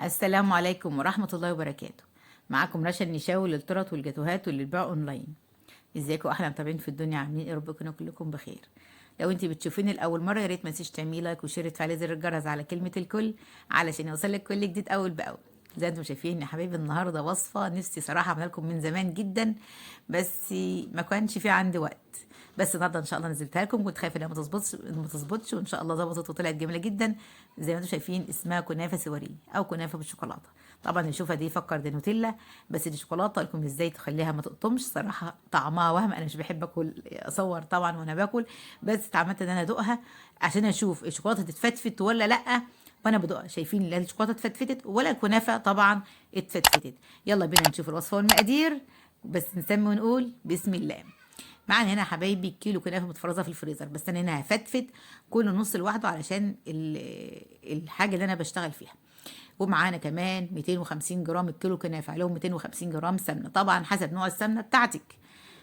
السلام عليكم ورحمة الله وبركاته. معاكم رشا النشاوي للطرط والجاتوهات واللي بتباع اونلاين. ازيكم احلى متابعين في الدنيا، عاملين ايه؟ رب يكونوا كلكم بخير. لو انت بتشوفيني لاول مره يا ريت ما تنسيش تعملي لايك وشير وتفعلي زر الجرس على كلمه الكل علشان يوصلك كل جديد اول باول. زي انتم شايفين يا حبايبي، النهارده وصفه نفسي صراحه اعملها لكم من زمان جدا، بس ما كانش في عندي وقت. بس النهارده ان شاء الله نزلتها لكم، كنت خايفه انها ما تظبطش وان شاء الله ظبطت وطلعت جميله جدا. زي ما انتم شايفين اسمها كنافه سواريه او كنافه بالشوكولاته. طبعا نشوفها دي فكر دي نوتيلا، بس دي شوكولاته. لكم ازاي تخليها ما تقطمش، صراحه طعمها وهم. انا مش بحب اكل اصور طبعا وانا باكل، بس اتعمدت ان انا ادوقها عشان اشوف الشوكولاته تتفتفت ولا لا. وانا بدوقها شايفين لا الشوكولاته اتفتفتت ولا الكنافه طبعا اتفتفتت. يلا بينا نشوف الوصفه والمقادير، بس نسمي ونقول بسم الله. معانا هنا يا حبايبي كيلو كنافه متفرزه في الفريزر، بس انا هنا هفتفت كل نص لوحده علشان الحاجه اللي انا بشتغل فيها. ومعانا كمان 250 جرام الكيلو كنافه، عليهم 250 جرام سمنه، طبعا حسب نوع السمنه بتاعتك.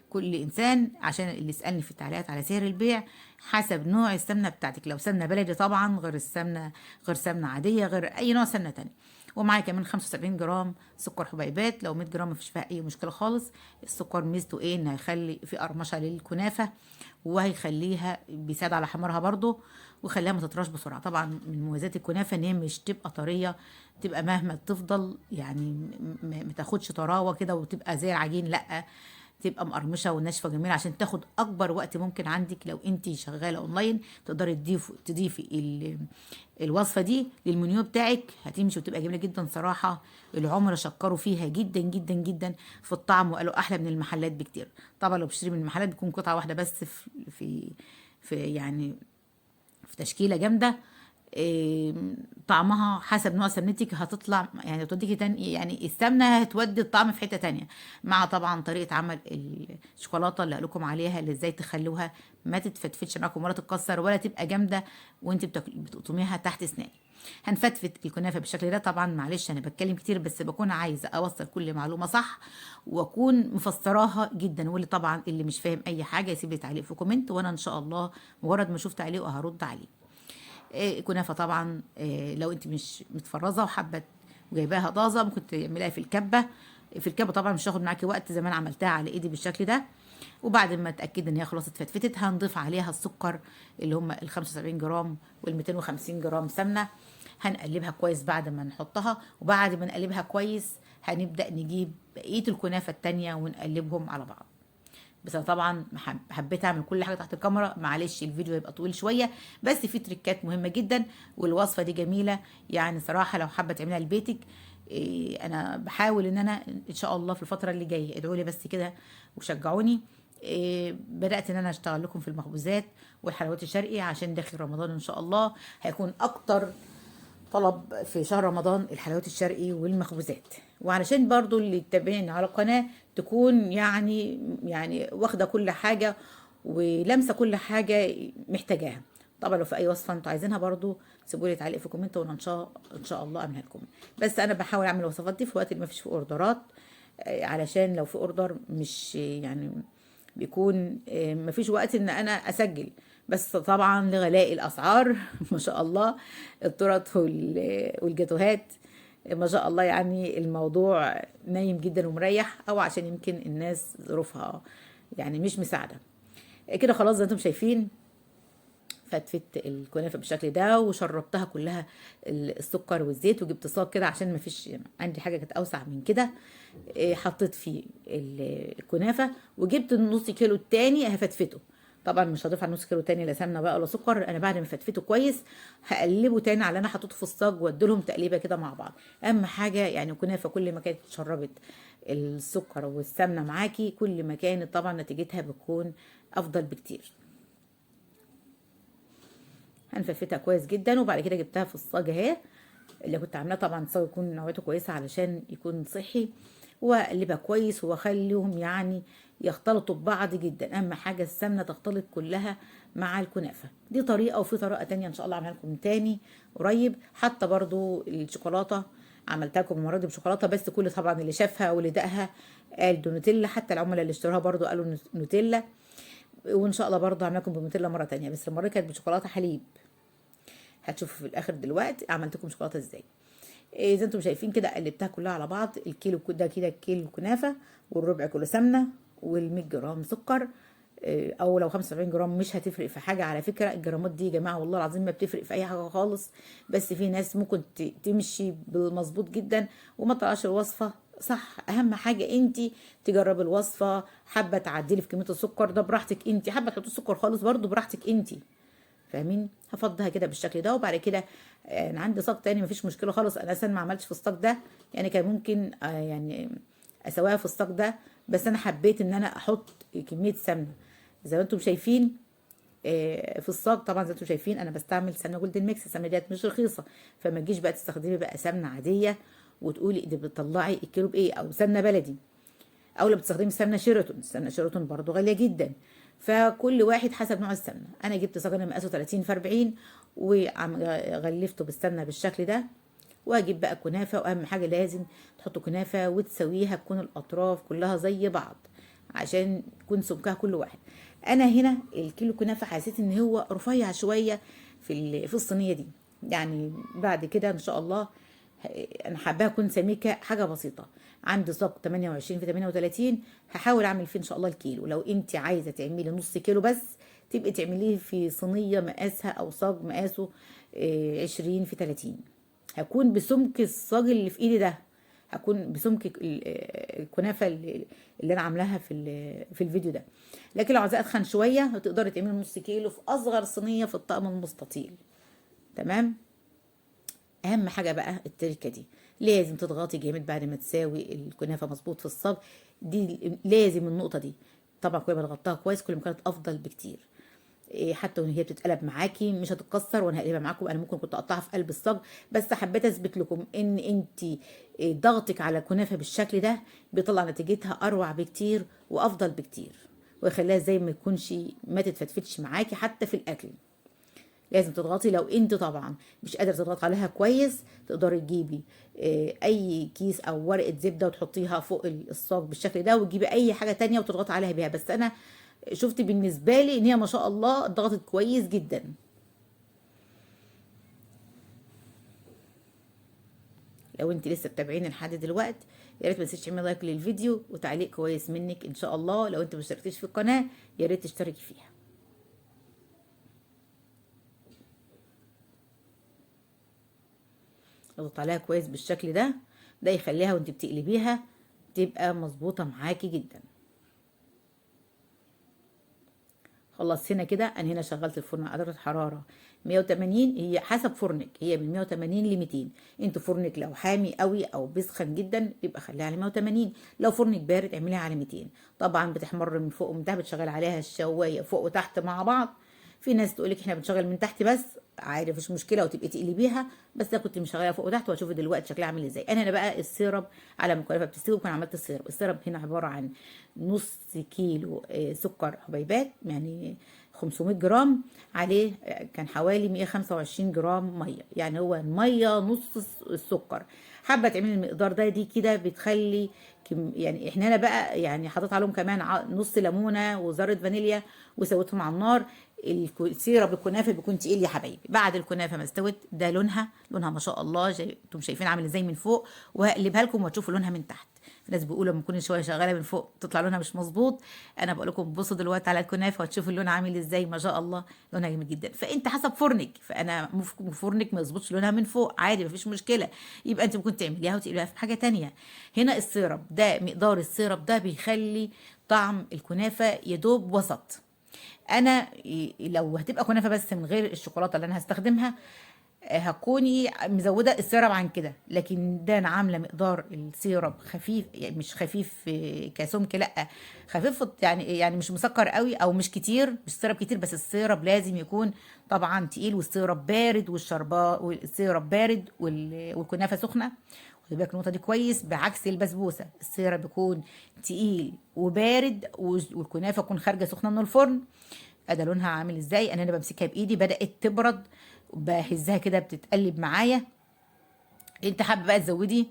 كل انسان عشان اللي يسالني في التعليقات على سعر البيع، حسب نوع السمنه بتاعتك. لو سمنه بلدي طبعا غير السمنه، غير سمنه عاديه، غير اي نوع سمنه تاني. ومعايا كمان 75 جرام سكر حبيبات، لو 100 جرام مفيش فيها اي مشكله خالص. السكر ميزته ايه؟ ان هيخلي في قرمشه للكنافه، وهيخليها بيساعد على حمارها برضو، ويخليها ما تطراش بسرعه. طبعا من مميزات الكنافه ان هي مش تبقى طريه، تبقى مهما تفضل يعني ما تاخدش طراوه كده وتبقى زي العجين، لا، تبقى مقرمشه وناشفه جميله عشان تاخد اكبر وقت ممكن عندك. لو انت شغاله اونلاين تقدري تضيفي الوصفه دي للمنيو بتاعك، هتمشي وتبقى جميله جدا صراحه. العملاء شكروا فيها جدا جدا جدا في الطعم، وقالوا احلى من المحلات بكتير. طبعا لو بتشتري من المحلات بتكون قطعه واحده بس في في يعني في تشكيله جامده. إيه، طعمها حسب نوع سمنتك هتطلع يعني توديكي تاني، يعني السمنه هتودي الطعم في حته تانية. مع طبعا طريقه عمل الشوكولاته اللي هقولكم عليها، اللي ازاي تخلوها ما تتفتفتش معاكم ولا تتكسر ولا تبقى جامده وانت بتقطميها تحت اسنانك. هنفتفت الكنافه بالشكل ده. طبعا معلش انا بتكلم كتير، بس بكون عايزه اوصل كل معلومه صح واكون مفسراها جدا. واللي طبعا اللي مش فاهم اي حاجه يسيب لي تعليق في كومنت، وانا ان شاء الله مجرد ما اشوف تعليقه هرد عليه. كنافه طبعا لو انت مش متفرزه وحابه وجايباها طازه، ممكن تعمليها في الكبه. في الكبه طبعا مش هتاخد معاكي وقت، زي ما انا عملتها على ايدي بالشكل ده. وبعد ما اتاكد ان هي خلاص اتفتفتت، هنضيف عليها السكر اللي هم ال 75 جرام وال 250 جرام سمنه. هنقلبها كويس بعد ما نحطها، وبعد ما نقلبها كويس هنبدا نجيب بقيه الكنافه التانيه ونقلبهم على بعض. بس انا طبعا حبيت اعمل كل حاجه تحت الكاميرا، معلش الفيديو هيبقى طويل شويه، بس في تريكات مهمه جدا. والوصفه دي جميله يعني صراحه، لو حابه تعملها لبيتك. انا بحاول ان انا ان شاء الله في الفتره اللي جايه، ادعوا لي بس كده وشجعوني. بدات ان انا اشتغل لكم في المخبوزات والحلويات الشرقي، عشان داخل رمضان ان شاء الله هيكون اكتر طلب في شهر رمضان الحلويات الشرقي والمخبوزات. وعلشان برضو اللي يتابعني على القناة تكون يعني واخدة كل حاجة ولامسة كل حاجة محتاجاها. طبعا لو في اي وصفة انتوا عايزينها برضو سيبوا لي تعليق في كومنت، وانا ان شاء الله اعملها لكم. بس انا بحاول اعمل الوصفات دي في وقت اللي ما فيش فيه اوردرات، علشان لو في اوردر مش يعني بيكون مفيش وقت ان انا اسجل. بس طبعا لغلاء الاسعار ما شاء الله، التورت والجاتوهات ما شاء الله، يعني الموضوع نايم جدا ومريح، او عشان يمكن الناس ظروفها يعني مش مساعده. كده خلاص زي ما انتم شايفين فتفت الكنافه بالشكل ده، وشربتها كلها السكر والزيت، وجبت صاج كده عشان ما فيش عندي حاجه كانت اوسع من كده. حطيت فيه الكنافه، وجبت النص كيلو التاني هفتفته. طبعا مش هضيف على نص كيلو تاني لا سمنه بقى ولا سكر. انا بعد ما فتفته كويس هقلبه تاني على اللي انا حطيته في الصاج، واديلهم تقليبه كده مع بعض. اهم حاجه يعني الكنافه كل ما كانت شربت السكر والسمنه معاكي، كل ما كانت طبعا نتيجتها بتكون افضل بكتير. هنفتفتها كويس جدا، وبعد كده جبتها في الصاج اهي اللي كنت عاملاه. طبعا الصاج يكون نوعيته كويسه علشان يكون صحي، واقلبها كويس واخليهم يعني يختلطوا ببعض جدا. اهم حاجه السمنه تختلط كلها مع الكنافه. دي طريقه، وفي طريقه تانية ان شاء الله اعملها لكم تاني قريب. حتى برضو الشوكولاته عملتها لكم المره دي بشوكولاته، بس كل طبعا اللي شافها واللي دقها قال دي نوتيلا. حتى العملاء اللي اشتروها برضو قالوا نوتيلا. وان شاء الله برضو هعمل لكم بنوتيلا مره تانية، بس المره دي كانت بشوكولاته حليب. هتشوفوا في الاخر دلوقتي عملت لكم شوكولاته ازاي. زي انتم شايفين كده قلبتها كلها على بعض. الكيلو ده كده كيلو كنافه، والربع كيلو سمنه، وال100 جرام سكر. او لو 75 جرام مش هتفرق في حاجه. على فكره الجرامات دي يا جماعه والله العظيم ما بتفرق في اي حاجه خالص، بس في ناس ممكن تمشي بالمظبوط جدا وما تطلعش الوصفه صح. اهم حاجه انت تجربي الوصفه. حابه تعدلي في كميه السكر ده براحتك انت، حابه تحطي السكر خالص برضو براحتك انت. فاهمين؟ هفضها كده بالشكل ده. وبعد كده انا عندي صاج تاني مفيش مشكله خالص، انا اصلا ما عملتش في الصاج ده. يعني كان ممكن يعني اسويها في الصاج ده، بس انا حبيت ان انا احط كميه سمنه زي ما انتم شايفين. في الصاج طبعا زي ما انتم شايفين انا بستعمل سمنه جولدن ميكس. السمنه ديت مش رخيصه، فما تجيش بقى تستخدمي بقى سمنه عاديه وتقولي دي بتطلعي الكيلو بايه، او سمنه بلدي، او لو بتستخدمي سمنه شيراتون. السمنه شيراتون برضو غاليه جدا. فكل واحد حسب نوع السمنه. انا جبت صاج انا مقاسه 30 في 40 وغلفته بالسمنه بالشكل ده. واجيب بقى كنافه، واهم حاجه لازم تحطوا كنافه وتسويها تكون الاطراف كلها زي بعض عشان يكون سمكها كل واحد. انا هنا الكيلو كنافه حسيت ان هو رفيع شويه في الصينيه دي. يعني بعد كده ان شاء الله انا حاباها تكون سميكه حاجه بسيطه. عندي صاج 28 في 38، هحاول اعمل فيه ان شاء الله الكيلو. لو انت عايزه تعملي نص كيلو بس تبقي تعمليه في صينيه مقاسها او صاج مقاسه 20 في 30. هكون بسمك الصاج اللي في ايدي ده، هكون بسمك الكنافه اللي انا عاملاها في الفيديو ده. لكن لو عايزه اتخن شويه هتقدري تعملي نص كيلو في اصغر صينيه في الطقم المستطيل. تمام. اهم حاجه بقى التركه دي، لازم تضغطي جامد بعد ما تساوي الكنافه مظبوط في الصاج. دي لازم النقطه دي. طبعا كل ما ضغطتها كويس كل ما كانت افضل بكتير. حتى وهي بتتقلب معاكي مش هتتكسر، وانا هقلبها معاكم. انا ممكن كنت اقطعها في قلب الصاج، بس حبيت اثبت لكم ان انت ضغطك على الكنافه بالشكل ده بيطلع نتيجتها اروع بكتير وافضل بكتير، ويخليها زي ما يكونش ما تتفتفتش معاكي حتى في الاكل. لازم تضغطي. لو انت طبعا مش قادره تضغطي عليها كويس تقدري تجيبي اي كيس او ورقه زبده وتحطيها فوق الصاج بالشكل ده، وتجيبي اي حاجه تانية وتضغطي عليها بيها. بس انا شفت بالنسبه لي ان هي ما شاء الله ضغطت كويس جدا. لو انت لسه بتابعيني لحد دلوقتي يا ريت ما تنسيش تعملي لايك للفيديو وتعليق كويس منك ان شاء الله. لو انت ما اشتركتيش في القناه يا ريت تشتركي فيها. اضغط عليها كويس بالشكل ده، ده يخليها وانت بتقلبيها تبقى مظبوطه معاكي جدا. خلاص هنا كده انا هنا شغلت الفرن على درجه حراره 180. هي حسب فرنك، هي من 180 ل 200. انت فرنك لو حامي قوي او بيسخن جدا يبقى خليها على 180. لو فرنك بارد اعمليها على 200. طبعا بتحمر من فوق ومن تحت، بتشغل عليها الشوايه فوق وتحت مع بعض. في ناس تقولك احنا بنشغل من تحت بس، عادي مفيش مشكله وتبقي تقلبيها. بس ده كنت مشغلها فوق وتحت، وهشوف دلوقتي شكلها عامل ازاي. انا هنا بقى السيرب على ما الكنافه بتستوي بكون عملت السيرب. السيرب هنا عباره عن نص كيلو سكر حبيبات، يعني 500 جرام عليه كان حوالي 125 جرام ميه، يعني هو الميه نص السكر. حابه تعملي المقدار ده، دي كده بتخلي يعني احنا هنا بقى يعني حطيت عليهم كمان نص ليمونه وذره فانيليا وسويتهم على النار. السيرب الكنافه بيكون تقيل يا حبايبي. بعد الكنافه ما استوت ده لونها ما شاء الله انتم شايفين عامل ازاي من فوق، وهقلبها لكم وهتشوفوا لونها من تحت. في ناس بيقولوا لما تكون شويه شغاله من فوق تطلع لونها مش مظبوط. انا بقول لكم بصوا دلوقتي على الكنافه وهتشوفوا اللون عامل ازاي ما شاء الله، لونها جميل جدا. فانت حسب فرنك، فانا فرنك ما يظبطش لونها من فوق عادي مفيش مشكله، يبقى انت ممكن تعمليها وتقلبيها في حاجه تانية. هنا السيرب ده مقدار السيرب ده بيخلي طعم الكنافه يدوب وسط. انا لو هتبقى كنافه بس من غير الشوكولاته اللي انا هستخدمها هكوني مزوده السيرب عن كده. لكن ده انا عامله مقدار السيرب خفيف، يعني مش خفيف كسمك، لا خفيف يعني مش مسكر قوي او مش كتير، مش سيرب كتير. بس السيرب لازم يكون طبعا تقيل، والسيرب بارد، والسيرب بارد والكنافه سخنه. خدي بالك النقطه دي كويس، بعكس البسبوسه السيرب بيكون تقيل وبارد والكنافه تكون خارجه سخنه من الفرن. ادي لونها عامل ازاي. انا بمسكها بايدي بدات تبرد، بهزها كده بتتقلب معايا. انت حابه بقى تزودي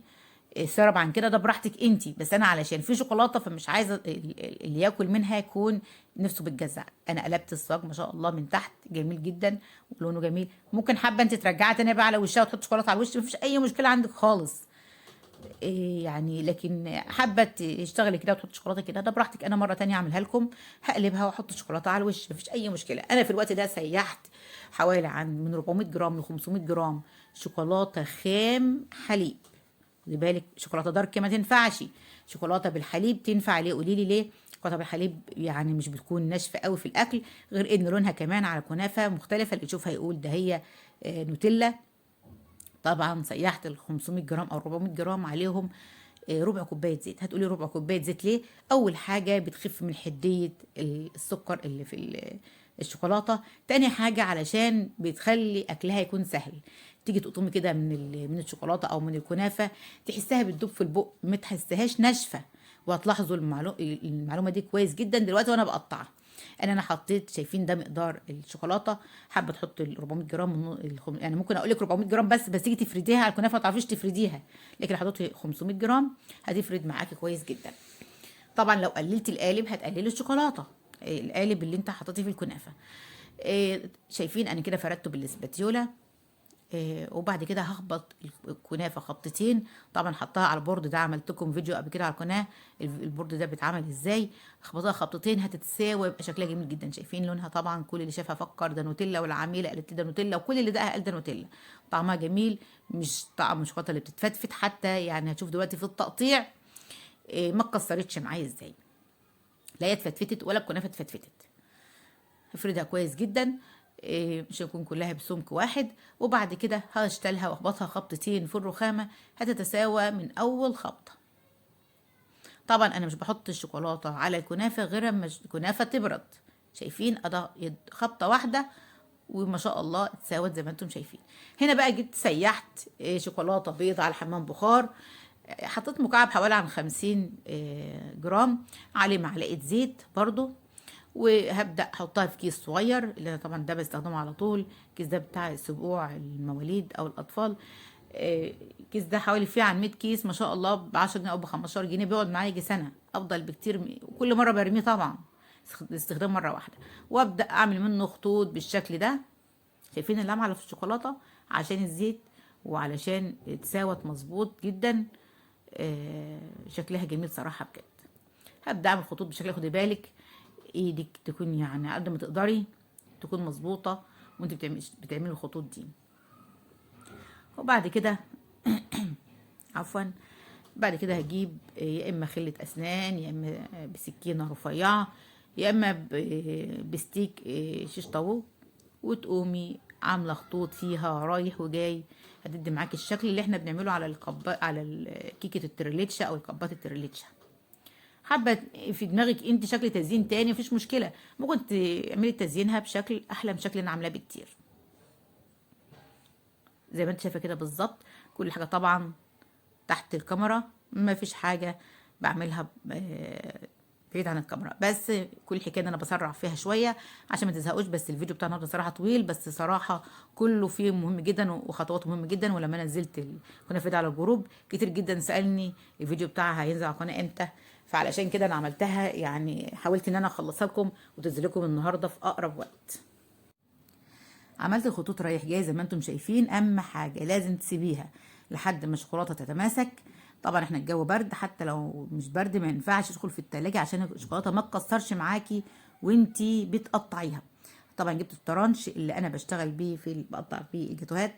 السرب عن كده ده براحتك انتي، بس انا علشان في شوكولاته فمش عايزه اللي ياكل منها يكون نفسه بتجزع. انا قلبت الصاج ما شاء الله من تحت جميل جدا ولونه جميل. ممكن حابه انت ترجعي تاني بقى على وشها وتحط شوكولاته على الوش، مفيش اي مشكله عندك خالص. يعني لكن حابه تشتغلي كده وتحطي شوكولاته كده ده براحتك. انا مره تانية اعملها لكم، هقلبها واحط الشوكولاته على الوش، مفيش اي مشكله. انا في الوقت ده سيحت حوالي من 400 جرام ل 500 جرام شوكولاته خام حليب. خدي بالك شوكولاته دارك ما تنفعش، شوكولاته بالحليب تنفع. ليه؟ قولي لي ليه. شوكولاته بالحليب يعني مش بتكون ناشفه قوي في الاكل، غير ان لونها كمان على كنافه مختلفه، اللي يشوفها يقول ده هي نوتيلا. طبعا سيحت ال 500 جرام او 400 جرام عليهم ربع كوبايه زيت. هتقولي ربع كوبايه زيت ليه؟ اول حاجه بتخف من حديه السكر اللي في الشوكولاته. تاني حاجه علشان بتخلي اكلها يكون سهل. تيجي تقطمي كده من الشوكولاته او من الكنافه تحسها بتدوب في البق، ما تحسهاش ناشفه. وهتلاحظوا المعلومه دي كويس جدا دلوقتي وانا بقطعها. انا حطيت، شايفين ده مقدار الشوكولاته. حابه تحط ال 400 جرام يعني ممكن اقول لك 400 جرام بس تيجي تفرديها على الكنافه ما تعرفيش تفرديها، لكن حطيتي 500 جرام هتفرد معاكي كويس جدا. طبعا لو قللتي القالب هتقللي الشوكولاته، القالب اللي انت حطيتيه في الكنافه. شايفين انا كده فردته بالاسباتيولا. وبعد كده هخبط الكنافه خبطتين. طبعا حطها على البورد ده، عملت لكم فيديو قبل كده على القناه البورد ده بيتعمل ازاي. اخبطها خبطتين هتتساوي يبقى شكلها جميل جدا. شايفين لونها؟ طبعا كل اللي شافها فكر ده نوتيلا، والعميله قالت لي ده نوتيلا، وكل اللي دقها قال ده نوتيلا. طعمها جميل، مش طعم الشوكولاته اللي بتتفتفت حتى. يعني هتشوف دلوقتي في التقطيع ما اتكسرتش معايا ازاي، لا هي اتفتفتت ولا الكنافه اتفتفتت. هفردها كويس جدا مش هيكون كلها بسمك واحد. وبعد كده هشتلها واخبطها خبطتين في الرخامه هتتساوى من اول خبطه. طبعا انا مش بحط الشوكولاته على الكنافه غير اما الكنافه تبرد. شايفين خبطه واحده وما شاء الله اتساوت زي ما انتم شايفين. هنا بقى جبت سيحت شوكولاته بيض على حمام بخار. حطيت مكعب حوالي عن 50 جرام، عليه معلقه زيت برضو. وهبدا احطها في كيس صغير، اللي انا طبعا ده بستخدمه على طول. الكيس ده بتاع اسبوع المواليد او الاطفال. الكيس ده حوالي فيه عن 100 كيس ما شاء الله، ب 10 جنيه او ب 15 جنيه، بيقعد معايا يجي سنه. افضل بكتير وكل مره برميه طبعا، استخدام مره واحده. وابدا اعمل منه خطوط بالشكل ده. شايفين اللمعه اللي في الشوكولاته؟ عشان الزيت وعلشان اتساوت مظبوط جدا. شكلها جميل صراحه بجد. هبدا اعمل خطوط بالشكل. خدي بالك ايدك تكون يعني قد ما تقدري تكون مظبوطه وانت بتعملي الخطوط دي. وبعد كده عفوا، بعد كده هجيب يا اما خله اسنان، يا اما بسكينه رفيعه، يا اما بستيك شيش طاووق، وتقومي عامله خطوط فيها رايح وجاي. هتدي معاكي الشكل اللي احنا بنعمله على كيكه التريليتشا او الكبات التريليتشا. حابه في دماغك انت شكل تزيين تاني مفيش مشكله، ممكن تعملي تزيينها بشكل احلى من شكل اللي انا عاملاه بكتير. زي ما انت شايفه كده بالظبط. كل حاجه طبعا تحت الكاميرا، مفيش حاجه بعملها بعيد عن الكاميرا. بس كل الحكايه انا بسرع فيها شويه عشان ما تزهقوش. بس الفيديو بتاعنا بصراحه طويل، بس صراحه كله فيه مهم جدا وخطواته مهمه جدا. ولما نزلت كنا على الجروب كتير جدا سالني الفيديو بتاعها هينزل على القناه امتى، فعلشان كده انا عملتها. يعني حاولت ان انا اخلصها لكم وتنزل لكم النهارده في اقرب وقت. عملت الخطوط رايح جاي زي ما انتم شايفين. اهم حاجه لازم تسيبيها لحد ما الشوكولاته تتماسك. طبعا احنا الجو برد، حتى لو مش برد ما ينفعش تدخل في التلاجة عشان الشوكولاته ما تكسرش معاكي وانتي بتقطعيها. طبعا جبت الطرنش اللي انا بشتغل بيه بقطع بيه الجاتوهات.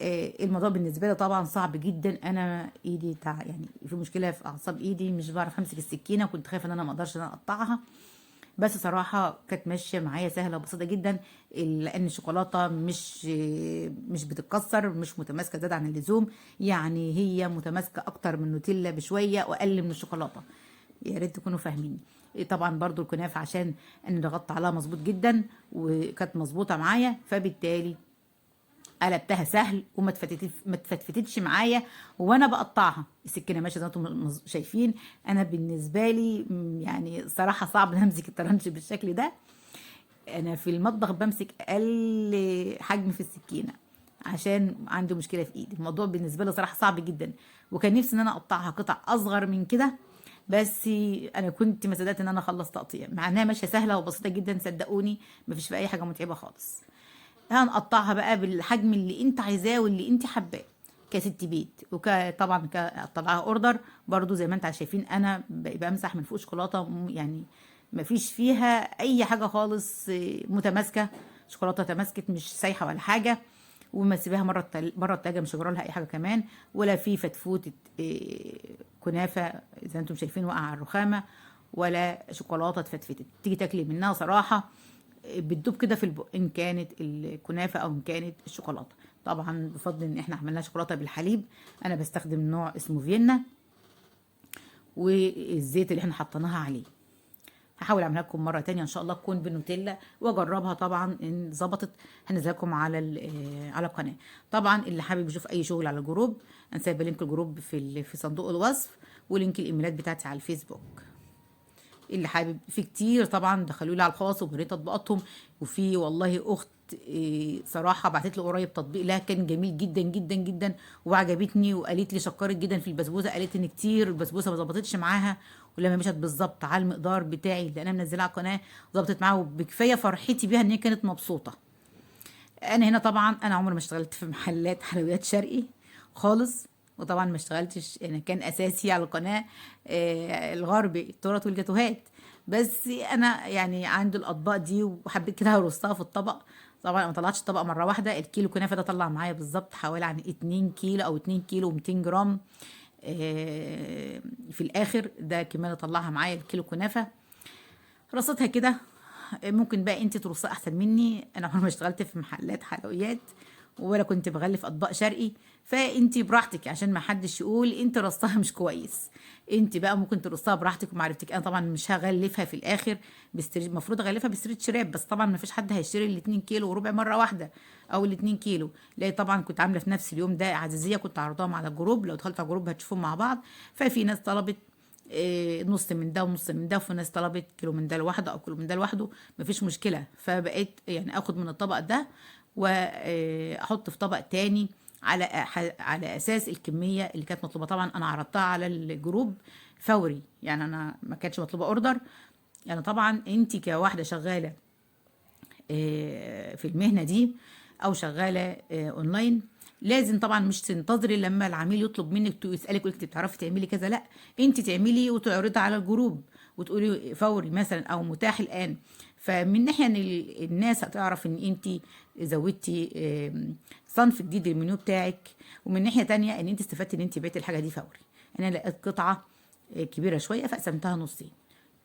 الموضوع بالنسبه لي طبعا صعب جدا. انا ايدي يعني في مشكله في اعصاب ايدي، مش بعرف امسك السكينه، وكنت خايفه ان انا ما اقدرش ان انا اقطعها. بس صراحة كانت ماشية معايا سهلة وبسيطة جدا، لأن الشوكولاتة مش بتتكسر، مش متماسكة زيادة عن اللزوم. يعني هي متماسكة أكتر من نوتيلا بشوية وأقل من الشوكولاتة. يا ريت تكونوا فاهميني. طبعا برضو الكنافة عشان أنا ضغطت عليها مظبوط جدا وكانت مظبوطة معايا، فبالتالي قلبتها سهل وما تفتفتش معايا وانا بقطعها. السكينه ماشيه زي ما انتم شايفين. انا بالنسبه لي يعني صراحه صعب ان امسك الطرنش بالشكل ده. انا في المطبخ بمسك اقل حجم في السكينه، عشان عندي مشكله في ايدي. الموضوع بالنسبه لي صراحه صعب جدا، وكان نفسي ان انا اقطعها قطع اصغر من كده، بس انا كنت ما صدقت ان انا اخلص تقطيع، مع انها ماشيه سهله وبسيطه جدا صدقوني، ما فيش في اي حاجه متعبه خالص. هنقطعها بقى بالحجم اللي انت عايزاه واللي انت حباه كست بيت، طبعا طلعها اوردر برضو زي ما انت شايفين. انا بمسح من فوق شوكولاته يعني ما فيش فيها اي حاجه خالص، متماسكه، شوكولاته تماسكت مش سايحه ولا حاجه. وما تسيبيها مره التلاجة مش هجرى لها اي حاجه كمان، ولا في فتفوته كنافه زي ما انتم شايفين واقعه على الرخامه، ولا شوكولاته اتفتفتت تيجي تاكلي منها صراحه بتدوب كده في البق، ان كانت الكنافه او ان كانت الشوكولاته. طبعا بفضل ان احنا عملنا شوكولاته بالحليب، انا بستخدم نوع اسمه فيينا، والزيت اللي احنا حطيناها عليه. هحاول اعملها لكم مره تانية ان شاء الله تكون بالنوتيلا واجربها، طبعا ان ظبطت هنزلها لكم على القناه. طبعا اللي حابب يشوف اي شغل على الجروب انا سايبه لينك الجروب في صندوق الوصف، ولينك الايميلات بتاعتي على الفيسبوك. اللي حابب في كتير طبعا دخلوا لي على الخاص وبريت تطبيقاتهم. وفي والله اخت صراحه بعتت لي قريب تطبيق لها كان جميل جدا جدا جدا وعجبتني، وقالت لي شكرت جدا في البسبوسه، قالت ان كتير البسبوسه ما ظبطتش معاها، ولما مشت بالظبط على المقدار بتاعي اللي انا منزلاه على القناه ظبطت معاها، وبكفايه فرحتي بيها ان هي كانت مبسوطه. انا هنا طبعا انا عمري ما اشتغلت في محلات حلويات شرقي خالص، وطبعا ما اشتغلتش، انا كان اساسي على القناه الغربي التورت والجاتوهات، بس انا يعني عندي الاطباق دي وحبيت كده ارصها في الطبق. طبعا ما طلعتش الطبق مره واحده، الكيلو كنافه ده طلع معايا بالظبط حوالي عن 2 كيلو او 2 كيلو و200 جرام. في الاخر ده كميه طلعها معايا الكيلو كنافه، رصتها كده. ممكن بقى انت ترصها احسن مني، انا عمري ما اشتغلت في محلات حلويات ولا كنت بغلف اطباق شرقي، فانت براحتك عشان ما حدش يقول انت رصها مش كويس. انت بقى ممكن ترصها براحتك ومعرفتك. انا طبعا مش هغلفها في الاخر المفروض اغلفها بستريت شراب، بس طبعا ما فيش حد هيشتري ال 2 كيلو وربع مره واحده او ال 2 كيلو. لا طبعا كنت عامله في نفس اليوم ده عزيزيه، كنت عرضاهم على الجروب، لو دخلت على الجروب هتشوفهم مع بعض. ففي ناس طلبت نص من ده ونص من ده، وفي ناس طلبت كيلو من ده لوحده او كيلو من ده لوحده، مفيش مشكله. فبقيت يعني اخد من الطبق ده واحط في طبق تاني على اساس الكميه اللي كانت مطلوبه. طبعا انا عرضتها على الجروب فوري، يعني انا ما كانتش مطلوبه اوردر. يعني طبعا انت كواحده شغاله في المهنه دي او شغاله اونلاين، لازم طبعا مش تنتظري لما العميل يطلب منك يسالك يقولك انت بتعرفي تعملي كذا، لا انت تعملي وتعرضي على الجروب وتقولي فوري مثلا او متاح الان. فمن ناحيه ان الناس هتعرف ان انت زودتي صنف جديد للمنيو بتاعك، ومن ناحيه تانية ان انت استفدتي ان انت بعتي الحاجه دي فوري. انا لقيت قطعه كبيره شويه فقسمتها نصين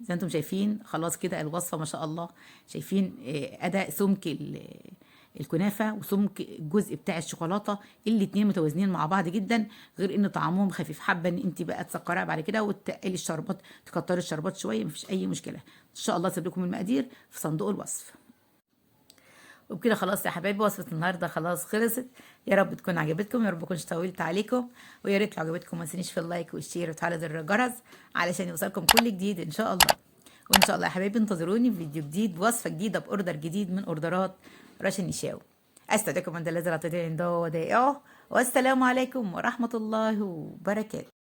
زي ما انتم شايفين. خلاص كده الوصفه ما شاء الله، شايفين اداء سمك الكنافه وسمك الجزء بتاع الشوكولاته، الاتنين متوازنين مع بعض جدا، غير ان طعمهم خفيف. حابه ان انت بقى تسكريها بعد كده وتقلي الشربات، تكتري الشربات شويه، مفيش اي مشكله. ان شاء الله اسيب لكم المقادير في صندوق الوصف. وبكده خلاص يا حبايبي وصفه النهارده خلاص خلصت. يا رب تكون عجبتكم، يا رب كنتش طولت عليكم، ويا ريت لو عجبتكم ما تنسونيش في اللايك والشير وتفعلوا زر الجرس علشان يوصلكم كل جديد ان شاء الله. وان شاء الله يا حبايبي انتظروني في فيديو جديد بوصفه جديده باوردر جديد من اوردرات رشا النشاوي. استودعكم عند الذي لا تضيع عنده ودائعه، والسلام عليكم ورحمه الله وبركاته.